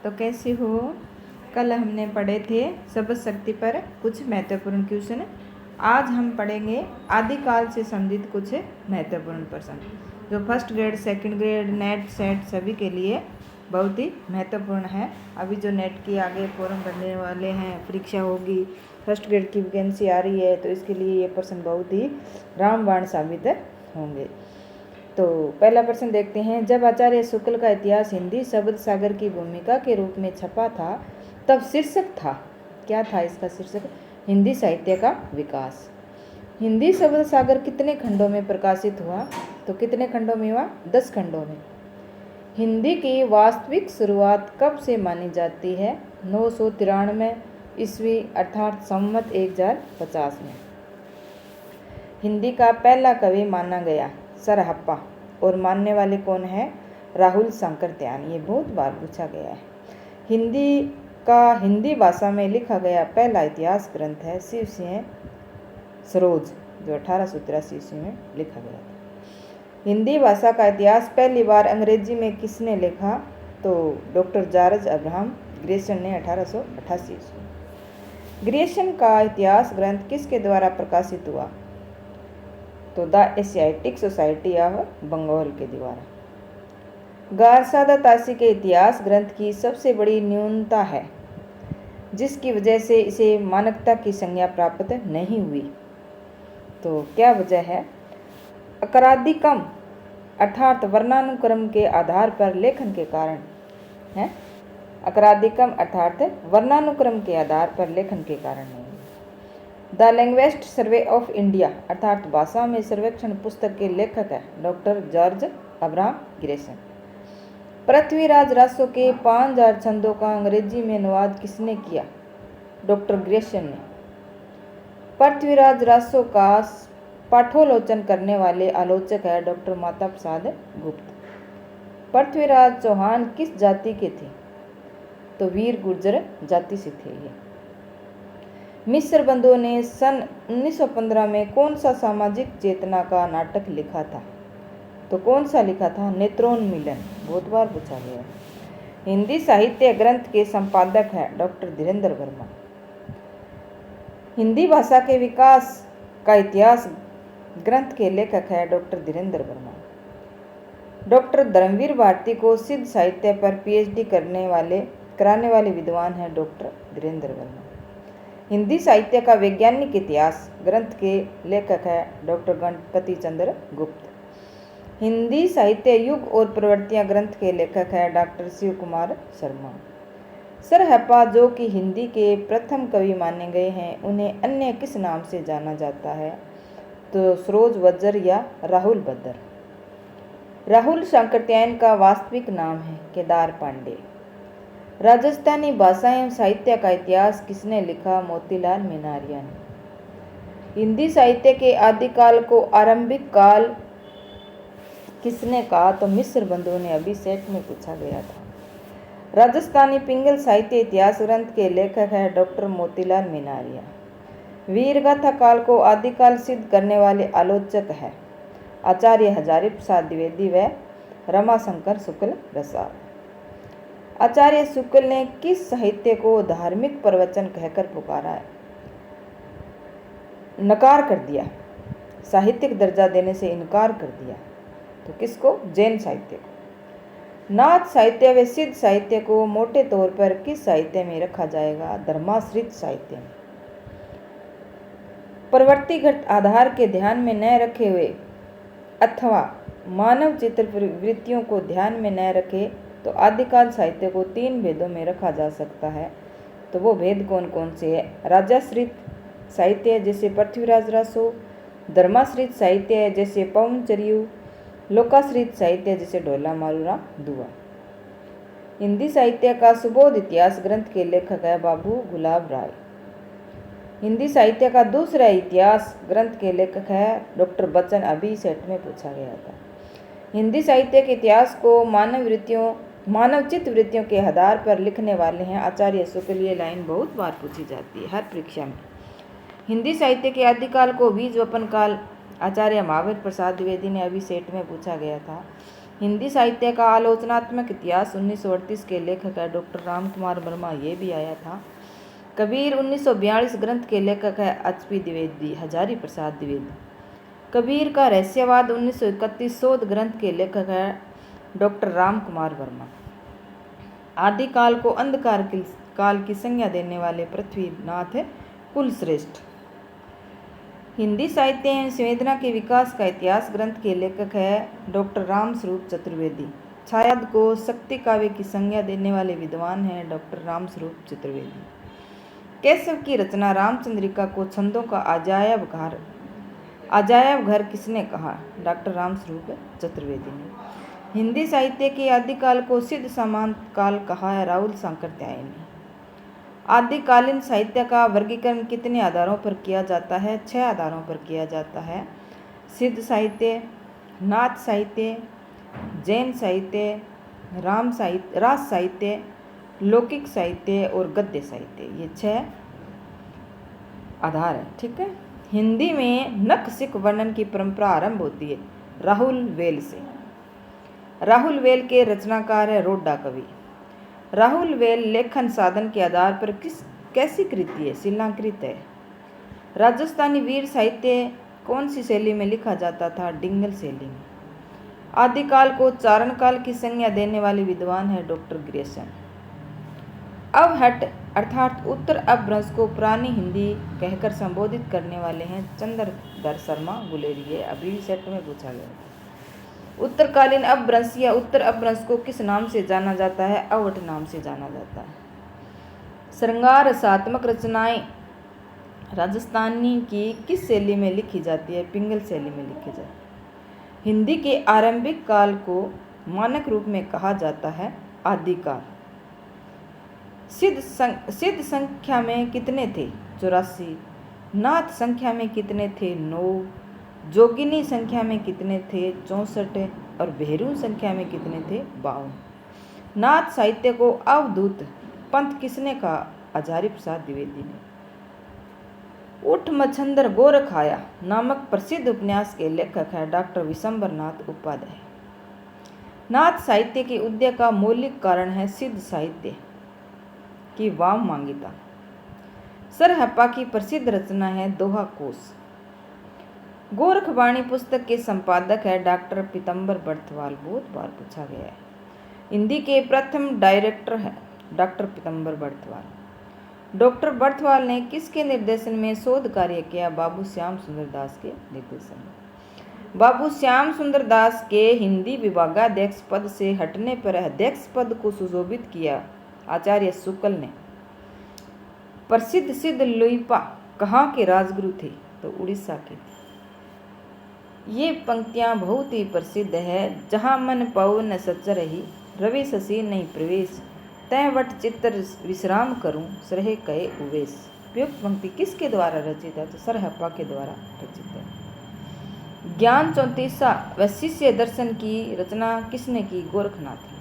तो कैसे हो? कल हमने पढ़े थे शब्द शक्ति पर कुछ महत्वपूर्ण क्वेश्चन। आज हम पढ़ेंगे आदिकाल से संबंधित कुछ महत्वपूर्ण प्रश्न जो first grade, second grade, net, set सभी के लिए बहुत ही महत्वपूर्ण है। अभी जो नेट की आगे फॉर्म भरने वाले हैं, परीक्षा होगी, फर्स्ट ग्रेड की वैकेंसी आ रही है, तो इसके लिए ये प्रश्न बहुत ही रामबाण साबित होंगे। तो पहला प्रश्न देखते हैं। जब आचार्य शुक्ल का इतिहास हिंदी शब्द सागर की भूमिका के रूप में छपा था तब शीर्षक था, क्या था इसका शीर्षक? हिंदी साहित्य का विकास। हिंदी शब्द सागर कितने खंडों में प्रकाशित हुआ? तो कितने खंडों में हुआ? 10 खंडों में। हिंदी की वास्तविक शुरुआत कब से मानी जाती है? 993 ईस्वी अर्थात संवत 1050 में। हिंदी का पहला कवि माना गया सरहप्पा, और मानने वाले कौन है? राहुल सांकृत्यायन। ये बहुत बार पूछा गया है। हिंदी भाषा में लिखा गया पहला इतिहास ग्रंथ है शिव सिंह सरोज, जो 1883 ईस्वी में लिखा गया था। हिंदी भाषा का इतिहास पहली बार अंग्रेजी में किसने लिखा? तो डॉक्टर जॉर्ज अब्राहम ग्रेसन ने 1888 ईस्वी। ग्रेसन का इतिहास ग्रंथ किसके द्वारा प्रकाशित हुआ? तो the Asiatic Society of Bengal के द्वारा। गारसादा तासी के इतिहास ग्रंथ की सबसे बड़ी न्यूनता है जिसकी वजह से इसे मानकता की संज्ञा प्राप्त नहीं हुई। तो क्या वजह है? अकरादिकम अर्थात वर्णानुक्रम के आधार पर लेखन के कारण है। अकरादिकम अर्थात वर्णानुक्रम के आधार पर लेखन के कारण नहीं। The language survey of India अर्थात भाषा में सर्वेक्षण पुस्तक के लेखक है doctor George Abraham Grayson. Prithviraj Raso के 5000 छंदों का अंग्रेजी में अनुवाद किसने किया? डॉक्टर ग्रेसन ने। पृथ्वीराज रासो का पाठोलोचन करने वाले आलोचक है डॉक्टर माता प्रसाद गुप्त। पृथ्वीराज चौहान किस जाति के थे? तो वीर गुर्जर जाति से थे ये। मिस्र बंधुओं ने सन 1915 में कौन सा सामाजिक चेतना का नाटक लिखा था? तो कौन सा लिखा था? नेत्रोन्मीलन। बहुत बार पूछा गया है। हिंदी साहित्य ग्रंथ के संपादक है डॉक्टर धीरेन्द्र वर्मा। हिंदी भाषा के विकास का इतिहास ग्रंथ के लेखक है डॉक्टर धीरेन्द्र वर्मा। डॉक्टर धर्मवीर भारती को सिद्ध साहित्य पर पीएचडी कराने वाले विद्वान है डॉक्टर धीरेन्द्र वर्मा। हिंदी साहित्य का वैज्ञानिक इतिहास ग्रंथ के लेखक है डॉक्टर गणपति चंद्र गुप्त। हिंदी साहित्य युग और प्रवृत्तियां ग्रंथ के लेखक है डॉक्टर शिव कुमार शर्मा। सरहप्पा जो कि हिंदी के प्रथम कवि माने गए हैं, उन्हें अन्य किस नाम से जाना जाता है? तो सरोज वज्र या राहुल बद्र। राहुल सांकृत्यायन का वास्तविक नाम है केदार पांडे। राजस्थानी भाषा एवं साहित्य का इतिहास किसने लिखा? मोतीलाल मेनारिया ने। हिंदी साहित्य के आदिकाल को आरंभिक काल किसने कहा? तो मिस्र बंधुओं ने। अभी सेट में पूछा गया था। राजस्थानी पिंगल साहित्य इतिहास ग्रंथ के लेखक है डॉक्टर मोतीलाल मेनारिया। वीरगाथा काल को आदिकाल सिद्ध करने वाले आलोचक है आचार्य हजारी प्रसाद द्विवेदी व रमाशंकर शुक्ल प्रसाद। आचार्य शुक्ल ने किस साहित्य को धार्मिक प्रवचन कहकर पुकारा है? नकार कर दिया, साहित्यिक दर्जा देने से इनकार कर दिया। तो किसको? जैन साहित्य को। नाथ साहित्य व सिद्ध साहित्य को मोटे तौर पर किस साहित्य में रखा जाएगा? धर्माश्रित साहित्य में। प्रवृत्ति घट आधार के ध्यान में न रखे हुए अथवा मानव चित्र वृत्तियों को ध्यान में न रखे तो आदिकाल साहित्य को 3 भेदों में रखा जा सकता है। तो वो भेद कौन कौन से है? राजाश्रित साहित्य जैसे पृथ्वीराज रासो, धर्माश्रित साहित्य जैसे पवन चरियू, लोकाश्रित साहित्य जैसे ढोला मारूरा दुआ। हिंदी साहित्य का सुबोध इतिहास ग्रंथ के लेखक है बाबू गुलाब राय। हिंदी साहित्य का दूसरा इतिहास ग्रंथ के लेखक है डॉक्टर बच्चन। अभी सेट में पूछा गया था। हिंदी साहित्य के इतिहास को मानवचित्त वृत्तियों के आधार पर लिखने वाले हैं आचार्य शुक्ल। ये लाइन बहुत बार पूछी जाती है हर परीक्षा में। हिंदी साहित्य के आदिकाल को बीज वपन काल आचार्य महावीर प्रसाद द्विवेदी ने। अभी सेट में पूछा गया था। हिंदी साहित्य का आलोचनात्मक इतिहास 1938 के लेखक है डॉक्टर राम कुमार वर्मा, ये भी आया था। कबीर 1942 ग्रंथ के लेखक है HP द्विवेदी, हजारी प्रसाद द्विवेदी। कबीर का रहस्यवाद 1931 शोध ग्रंथ के लेखक है डॉक्टर राम कुमार वर्मा। आदिकाल को अंधकार काल की संज्ञा देने वाले पृथ्वीनाथ कुलश्रेष्ठ। हिंदी साहित्य एवं संवेदना के विकास का इतिहास ग्रंथ के लेखक है डॉक्टर राम स्वरूप चतुर्वेदी। छायाद को शक्ति काव्य की संज्ञा देने वाले विद्वान हैं डॉक्टर राम स्वरूप चतुर्वेदी। केशव की रचना रामचंद्रिका को छंदों का अजायब घर किसने कहा? डॉक्टर राम स्वरूप चतुर्वेदी ने। हिंदी साहित्य के आदिकाल को सिद्ध सामंत काल कहा है राहुल सांकृत्यायन ने। आदिकालीन साहित्य का वर्गीकरण कितने आधारों पर किया जाता है? 6 आधारों पर किया जाता है। सिद्ध साहित्य, नाथ साहित्य, जैन साहित्य, रास साहित्य, लौकिक साहित्य और गद्य साहित्य, ये 6 आधार है। ठीक है। हिंदी में नख सिख वर्णन की परंपरा आरंभ होती है राहुल वेल से। राहुल वेल के रचनाकार है रोडा कवि। राहुल वेल लेखन साधन के आधार पर कैसी कृति है? शिलाकृत है। राजस्थानी वीर साहित्य कौन सी शैली में लिखा जाता था? डिंगल शैली में। आदिकाल को चारण काल की संज्ञा देने वाले विद्वान है डॉक्टर ग्रेसन। अवहट अर्थात उत्तर अपभ्रंश को पुरानी हिंदी कहकर संबोधित करने वाले हैं चंद्रधर शर्मा गुलेरी। ये अभी सेट में पूछा गया। उत्तरकालीन अपभ्रंश या उत्तर अपभ्रंश को किस नाम से जाना जाता है? अवहट नाम से जाना जाता है। श्रृंगार रसात्मक रचनाएं राजस्थानी की किस शैली में लिखी जाती है? पिंगल शैली में लिखी जाती है। हिंदी के आरंभिक काल को मानक रूप में कहा जाता है आदिकाल। सिद्ध संख्या में कितने थे? 84। नाथ संख्या में कितने थे? 9। जोगिनी संख्या में कितने थे? 64। और भेरू संख्या में कितने थे? 52। नाथ साहित्य को अवधूत पंथ किसने कहा? हजारी प्रसाद द्विवेदी ने। उठ मच्छंदर गोरख आया नामक प्रसिद्ध उपन्यास के लेखक है डॉक्टर विशंबरनाथ उपाध्याय। नाथ साहित्य के उदय का मौलिक कारण है सिद्ध साहित्य की वाम मांगिता। सरहप्पा की प्रसिद्ध रचना है दोहा कोश। गोरखवाणी पुस्तक के संपादक है डॉक्टर पीतम्बर बर्थवाल, बहुत बार पूछा गया है। हिंदी के प्रथम डायरेक्टर है डॉक्टर पीतम्बर बर्थवाल। डॉक्टर बर्थवाल ने किसके निर्देशन में शोध कार्य किया? बाबू श्याम सुंदर दास के निर्देशन में। बाबू श्याम सुंदर दास के हिंदी विभागाध्यक्ष पद से हटने पर अध्यक्ष पद को सुशोभित किया आचार्य शुक्ल ने। प्रसिद्ध सिद्ध लुइपा कहाँ के राजगुरु थे? तो उड़ीसा के थे। ये पंक्तियां बहुत ही प्रसिद्ध है। जहाँ मन पाओ न सच रही, रवि शशि नहीं प्रवेश, तय वट चित्तर विश्राम करूं, सरहे कहे उवेश। उपयुक्त पंक्ति किसके द्वारा रचित है? तो सरहप्पा के द्वारा रचित है। ज्ञान 34 व शिष्य दर्शन की रचना किसने की? गोरखनाथ।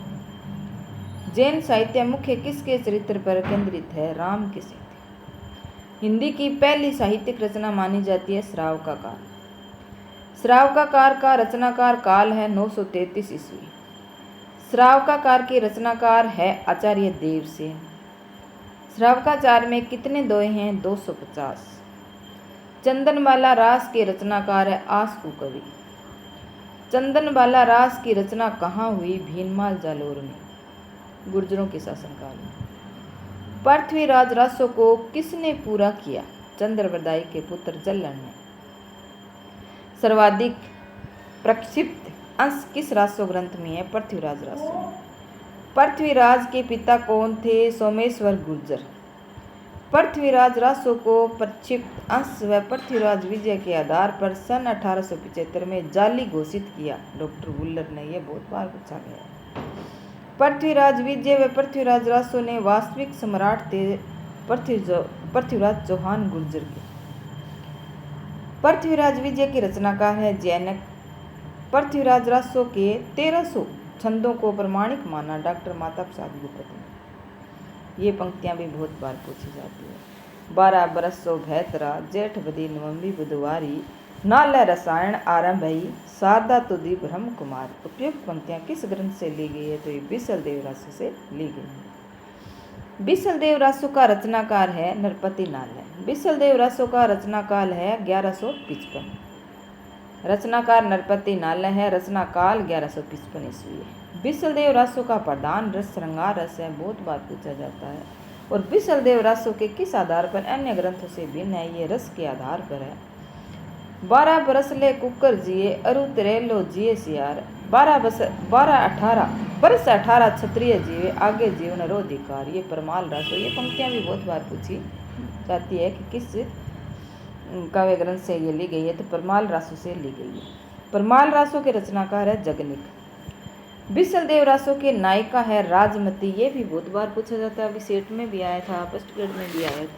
जैन साहित्य मुख्य किसके चरित्र पर केंद्रित है? राम के चरित्र। हिंदी की पहली साहित्यिक रचना मानी जाती है श्रावकाकार। श्रावकाकार का रचनाकार काल है 933 ईस्वी। श्रावकाकार के रचनाकार है आचार्य देवसेन। श्रावकाचार में कितने दोहे हैं? 250। चंदनबाला रास के रचनाकार है आशु कवि। चंदनबाला रास की रचना कहाँ हुई? भीनमाल जालोर में, गुर्जरों के शासनकाल में। पृथ्वीराज रासों को किसने पूरा किया? चंद्रवरदाई के पुत्र जल्लण ने। सर्वाधिक प्रक्षिप्त अंश किस रासो ग्रंथ में है? पृथ्वीराज रासो। पृथ्वीराज के पिता कौन थे? सोमेश्वर गुर्जर। पृथ्वीराज रासो को प्रक्षिप्त अंश व पृथ्वीराज विजय के आधार पर सन 1875 में जाली घोषित किया डॉक्टर वुल्लर ने। यह बहुत बार पूछा गया है। पृथ्वीराज विजय व पृथ्वीराज रासो ने वास्तविक सम्राट थे पृथ्वीराज चौहान गुर्जर के। पृथ्वीराज विजय की रचनाकार है जैनक। पृथ्वीराज रासो के 1300 छंदों को प्रमाणिक माना डॉक्टर माता प्रसाद गुप्ता ने। ये पंक्तियां भी बहुत बार पूछी जाती है। 12 बरस सो भैतरा, जेठ बदी नवम्बी बुधवारी, नाल रसायन आरंभ ही शारदा तुदी ब्रह्म कुमार। उपयुक्त पंक्तियां किस ग्रंथ से ली गई है? तो ये बिसल देव रासु से ली गई है। बिसल देव रासु का रचनाकार है नरपति नाल है। बिसल देव रासु का रचनाकाल है 1155। रचनाकार नरपति नाल है। रचना काल 1155 ईस्वी है। बिसल देव रासु का प्रधान रस श्रृंगार रस है, बहुत बार पूछा जाता है। और बिसल देव रासु के किस आधार पर अन्य ग्रंथों से भिन्न है? ये रस के आधार पर है। 12 बरस ले कुकर जिए अरु त्रेलो जिए सियार। 18 बरस 18 क्षत्रिय जीवे आगे जीवन रो अधिकार। ये परमाल रासो। ये पंक्तियां भी बहुत बार पूछी जाती है कि किस काव्य ग्रंथ से ये ली गई है? तो परमाल रासो से ली गई है। परमाल रासो के रचनाकार है जगनिक। बिसल देव रासो के नायिका है राजमती। ये भी बहुत बार पूछा जाता है, अभी सेट में भी आया था, फर्स्ट ग्रेड में भी आया था।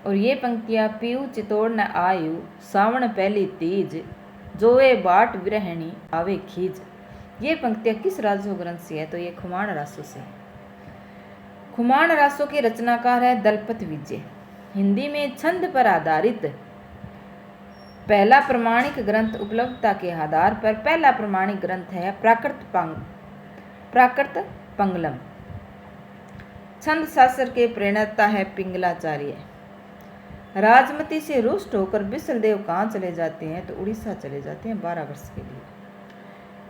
और ये पंक्तियां पीऊ चितौड़ न आयु सावण पहली तीज जोए बाट विरहणी आवे खीज। ये पंक्तियां किस राजो ग्रंथ से है? तो ये खुमाण रासो से। खुमाण रासो के रचनाकार है दलपत विजय। हिंदी में छंद पर आधारित पहला प्रमाणिक ग्रंथ उपलब्धता के आधार पर पहला प्रमाणिक ग्रंथ है प्राकृत पंगलम। छंद शास्त्र के प्रणेता है पिंगलाचार्य। राजमती से रुष्ट होकर बिसल देव कहाँ चले जाते हैं? तो उड़ीसा चले जाते हैं 12 वर्ष के लिए।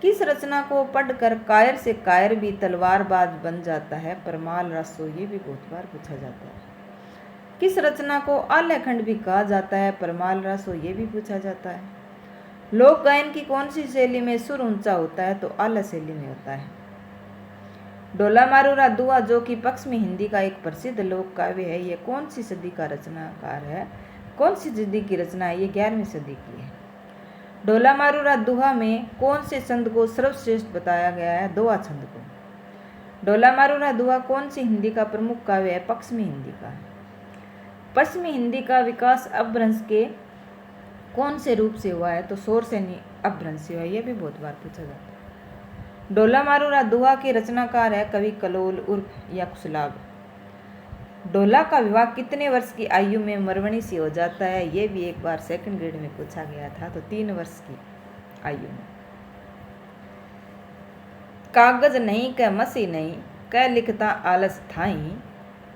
किस रचना को पढ़कर कायर से कायर भी तलवारबाज बन जाता है? परमाल रासो। ये भी बहुत बार पूछा जाता है। किस रचना को आल्यखंड भी कहा जाता है? परमाल रासो। ये भी पूछा जाता है। लोक गायन की कौन सी शैली में सुर ऊंचा होता है? तो आल्य शैली में होता है। डोला मारूरा दुआ जो कि पश्चिमी हिंदी का एक प्रसिद्ध लोक काव्य है, ये कौन सी सदी का रचनाकार है? कौन सी सदी की रचना है? ये 11वीं सदी की है। डोला मारूरा दुहा में कौन से छंद को सर्वश्रेष्ठ बताया गया है? दोहा छंद को। डोला मारूरा दुहा कौन सी हिंदी का प्रमुख काव्य है? पश्चिमी हिंदी का है। पश्चिमी हिंदी का विकास अपभ्रंश के कौन से रूप से हुआ है? तो शोर से अपभ्रंश से हुआ। यह भी बहुत बार पूछा जाता है। डोला मारूरा दुहा के रचनाकार है कवि कलोल उर्फ या कुशलाभ। डोला का विवाह कितने वर्ष की आयु में मरवणी से हो जाता है? ये भी एक बार सेकंड ग्रेड में पूछा गया था, तो 3 वर्ष की आयु में। कागज नहीं क मसी नहीं क लिखता आलस थाई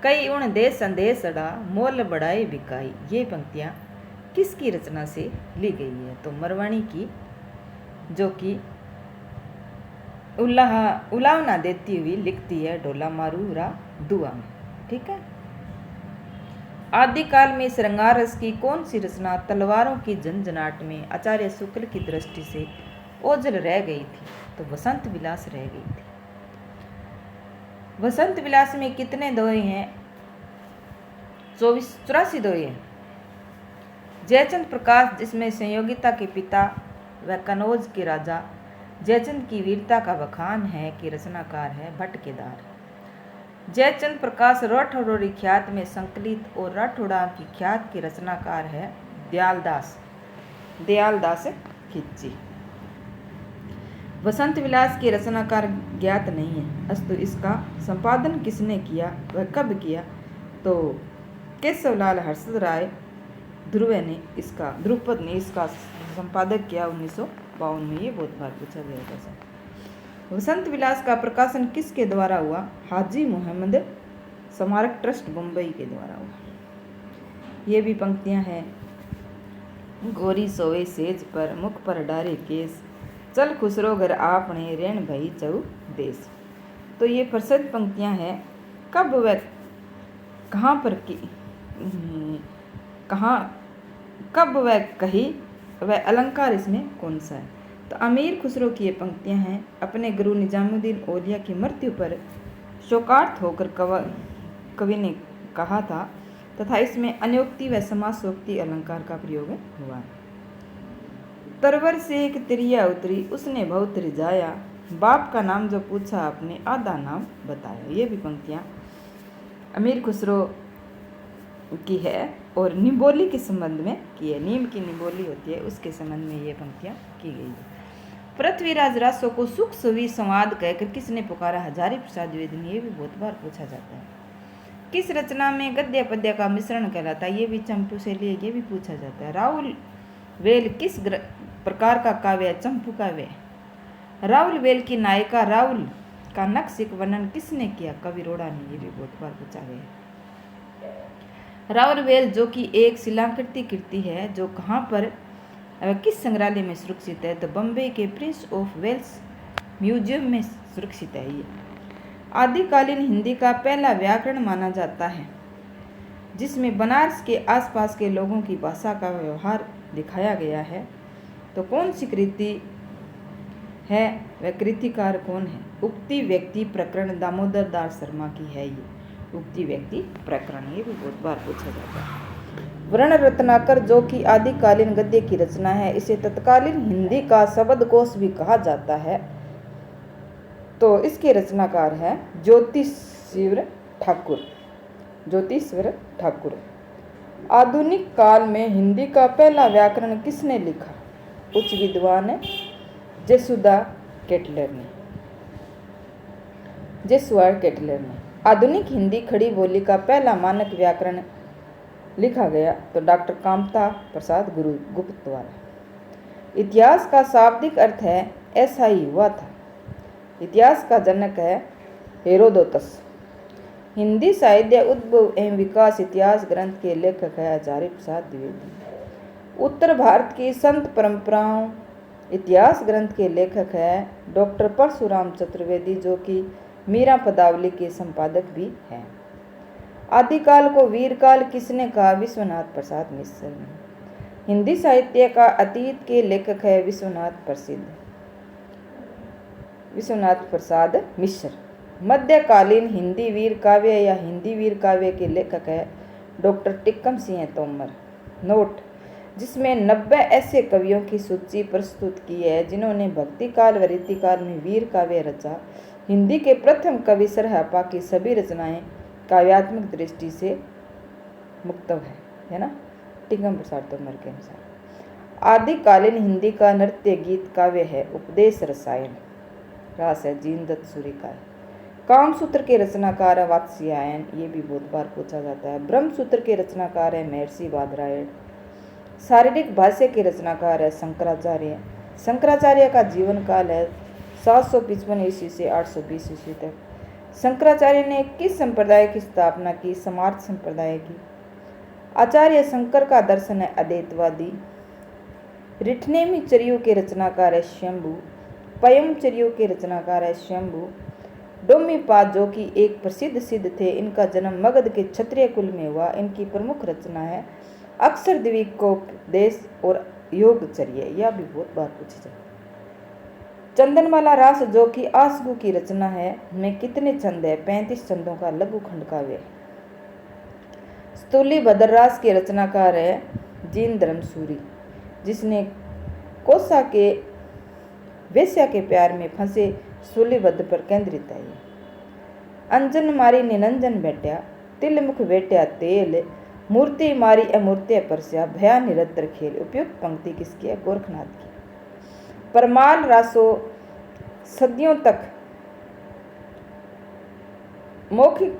कई उण दे संदेश अड़ा मोल बढ़ाए बिकाई। ये पंक्तियां किसकी रचना से ली गई है? तो मरवाणी की, जो कि उलावना देती हुई लिखती है डोला मारूरा दुआ में। ठीक है। आदिकाल में श्रृंगार रस की कौन सी रचना तलवारों की झंझनाहट में आचार्य शुक्ल की दृष्टि से ओझल रह गई थी? तो वसंत विलास रह गई थी। वसंत विलास में कितने दोहे हैं? 84 दोहे हैं। जयचंद प्रकाश, जिसमें संयोगिता के पिता व कनौज के राजा जयचंद की वीरता का बखान है, कि रचनाकार है भट्ट केदार। जयचंद प्रकाश राठौड़ी ख्यात में संकलित और राठौड़ा की ख्यात के रचनाकार है दयालदास खिच्ची। वसंत विलास के रचनाकार ज्ञात नहीं है, अस्तु इसका संपादन किसने किया, वह कब किया? तो केशवलाल हर्षद राय ध्रुपद ने इसका संपादक किया 1952 में। ये बहुत बार पूछा गया था। वसंत विलास का प्रकाशन किसके द्वारा हुआ? हाजी मोहम्मद स्मारक ट्रस्ट मुंबई के द्वारा हुआ। ये भी पंक्तियां हैं। गोरी सोए सेज पर मुख पर डारे केस चल खुसरो घर आपने रेण भई चौ देश। तो ये प्रसिद्ध पंक्तियां हैं। कब वह कहाँ पर की कब वह कही वह अलंकार इसमें कौन सा है? तो अमीर खुसरो की ये पंक्तियां हैं। अपने गुरु निजामुद्दीन औलिया की मृत्यु पर शोकार्त होकर कवि ने कहा था, तथा इसमें अन्योक्ति व समासोक्ति अलंकार का प्रयोग हुआ है। तरवर से एक तिरिया उतरी उसने बहुत रिझाया बाप का नाम जो पूछा आपने आधा नाम बताया। ये भी पंक्तियां अमीर खुसरो की है और निबोली के संबंध में की है। नीम की निबोली होती है, उसके संबंध में ये पंक्तियां की गई है। पृथ्वीराज रासो को सुख सुवी संवाद कहकर किसने पुकारा? हजारी प्रसाद द्विवेदी ने। ये भी बहुत बार पूछा जाता है। किस रचना में गद्य पद्य का मिश्रण कहलाता है? ये भी चंपू से लिए, ये भी पूछा जाता है। वेल किस प्रकार का काव्य है? चंपू काव्य। राहुल वेल की नायिका राहुल का नक्शिक वर्णन किसने किया? कवि रोड़ा ने। ये भी बहुत बार पूछा गया है। राहुल वेल जो कि एक शिलाकृति कृति है जो कहाँ पर किस संग्रहालय में सुरक्षित है? तो बम्बई के प्रिंस ऑफ वेल्स म्यूजियम में सुरक्षित है। ये आदिकालीन हिंदी का पहला व्याकरण माना जाता है जिसमें बनारस के आसपास के लोगों की भाषा का व्यवहार दिखाया गया है। तो कौन सी कृति है? वह कृतिकार कौन है? उक्ति व्यक्ति प्रकरण दामोदर दास शर्मा की है। ये उक्ति व्यक्ति प्रकरण, ये भी बहुत बार पूछा जाता है। वर्ण रत्नाकर जो कि आदिकालीन गद्य की रचना है, इसे तत्कालीन हिंदी का शब्दकोश भी कहा जाता है। तो इसके रचनाकार है ज्योतिषवर ठाकुर। ज्योतिषवर ठाकुर। आधुनिक काल में हिंदी का पहला व्याकरण किसने लिखा? उच्च विद्वान जेसुदा केटलर ने। जेसुआ केटलर ने। आधुनिक हिंदी खड़ी बोली का पहला मानक व्याकरण लिखा गया तो डॉक्टर कामता प्रसाद गुप्त द्वारा। इतिहास का शाब्दिक अर्थ है ऐसा ही हुआ था। इतिहास का जनक है हेरोदोतस। हिंदी साहित्य उद्भव एवं विकास इतिहास ग्रंथ के लेखक है आचार्य प्रसाद द्विवेदी। उत्तर भारत की संत परंपराओं इतिहास ग्रंथ के लेखक है डॉक्टर परशुराम चतुर्वेदी जो कि मीरा पदावली के संपादक भी हैं। आदिकाल को वीरकाल किसने कहा? विश्वनाथ प्रसाद मिश्र ने। हिंदी साहित्य का अतीत के लेखक है विश्वनाथ प्रसाद मिश्र। मध्यकालीन हिंदी वीर काव्य या हिंदी वीर काव्य के लेखक है डॉक्टर टिक्कम सिंह तोमर। नोट, जिसमें 90 ऐसे कवियों की सूची प्रस्तुत की है जिन्होंने भक्ति काल व रीतिकाल में वीर काव्य रचा। हिंदी के प्रथम कवि सरहपा की सभी रचनाएं काव्यात्मक दृष्टि से मुक्तव है ना, टिक्कम प्रसाद तोमर के अनुसार। आदिकालीन हिंदी का नृत्य गीत काव्य है उपदेश रसायन। रास है जीनदत्त सूरी का है। कामसूत्र के रचनाकार है वात्स्यायन। ये भी बहुत बार पूछा जाता है। ब्रह्मसूत्र के रचनाकार है महर्षि बादरायण। शारीरिक भाष्य के रचनाकार है शंकराचार्य। शंकराचार्य का जीवन काल है 755 ईस्वी से 820 ईस्वी तक। शंकराचार्य ने किस संप्रदाय की स्थापना की? समार्थ संप्रदाय की। आचार्य शंकर का दर्शन है अद्वैतवादी। रिठनेमी चरियों के रचनाकार है शंभु। पयम चरियों के रचनाकार है शंभु। डोमीपाद जो कि एक प्रसिद्ध सिद्ध थे, इनका जन्म मगध के क्षत्रिय कुल में हुआ। इनकी प्रमुख रचना है अक्षर द्विकोपदेश और योगचर्य। यह भी बहुत बार पूछी जाए। चंदनमाला रास जो कि आसगु की रचना है में कितने छंद है? 35 छंदों का लघु खंड काव्य। स्तुली भद्ररास के रचनाकार है जीन धर्मसूरी जिसने कोसा के वेश्या के प्यार में फंसे स्तुलीभद्र पर केंद्रित है। अंजन मारी निरंजन बैठ्या तिलमुख बैठ्या तेल मूर्ति मारी अमूर्त्य परस्या भया निरंतर खेल। उपयुक्त पंक्ति किसकी है? गोरखनाथ की। परमाल रासो सदियों तक मौखिक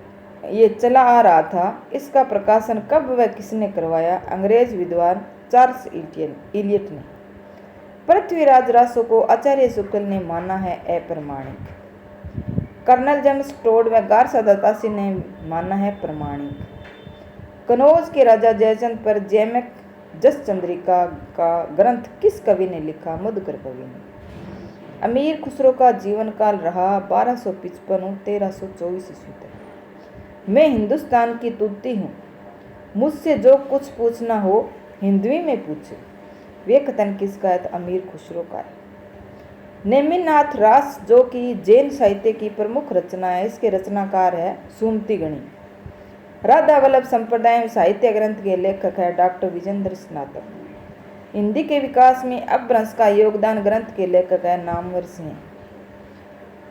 ये चला आ रहा था। इसका प्रकाशन कब व किसने करवाया? अंग्रेज विद्वान चार्ल्स इलियट ने। पृथ्वीराज रासो को आचार्य शुक्ल ने माना है अप्रमाणिक। कर्नल जेम्स टोड व गारसा दत्तासी ने माना है प्रमाणिक। कनौज के राजा जयचंद पर जैमक जस चंद्रिका का ग्रंथ किस कवि ने लिखा? मधुकर कवि ने। अमीर खुसरो का जीवन काल रहा 1255-1324 ईस्वी तक। मैं हिंदुस्तान की तुलती हूँ, मुझसे जो कुछ पूछना हो हिंदवी में पूछे। वे कथन किसका है? तो अमीर खुसरो का है। नेमिनाथ रास जो कि जैन साहित्य की प्रमुख रचना है, इसके रचनाकार है सुमति गणी। राधा वल्लभ संप्रदाय में साहित्य ग्रंथ के लेखक है डॉक्टर विजेंद्र स्नातक। हिंदी के विकास में अपभ्रंश का योगदान ग्रंथ के लेखक है नामवर सिंह।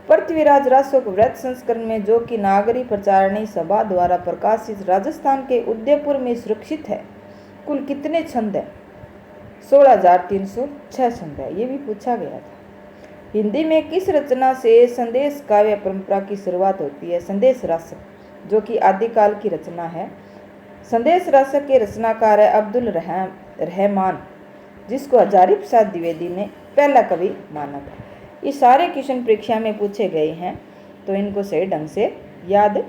पृथ्वीराज रासो के व्रत संस्करण में जो कि नागरी प्रचारणी सभा द्वारा प्रकाशित राजस्थान के उदयपुर में सुरक्षित है। कुल कितने छंद है? 16,306 छंद है। ये भी पूछा गया था। हिंदी में किस रचना से संदेश काव्य परंपरा की शुरुआत होती है? संदेश रासक जो कि आदिकाल की रचना है। संदेश रासक के रचनाकार है अब्दुल रहमान। जिसको हजारी प्रसाद द्विवेदी ने पहला कवि माना था। ये सारे क्वेश्चन परीक्षा में पूछे गए हैं, तो इनको सही ढंग से याद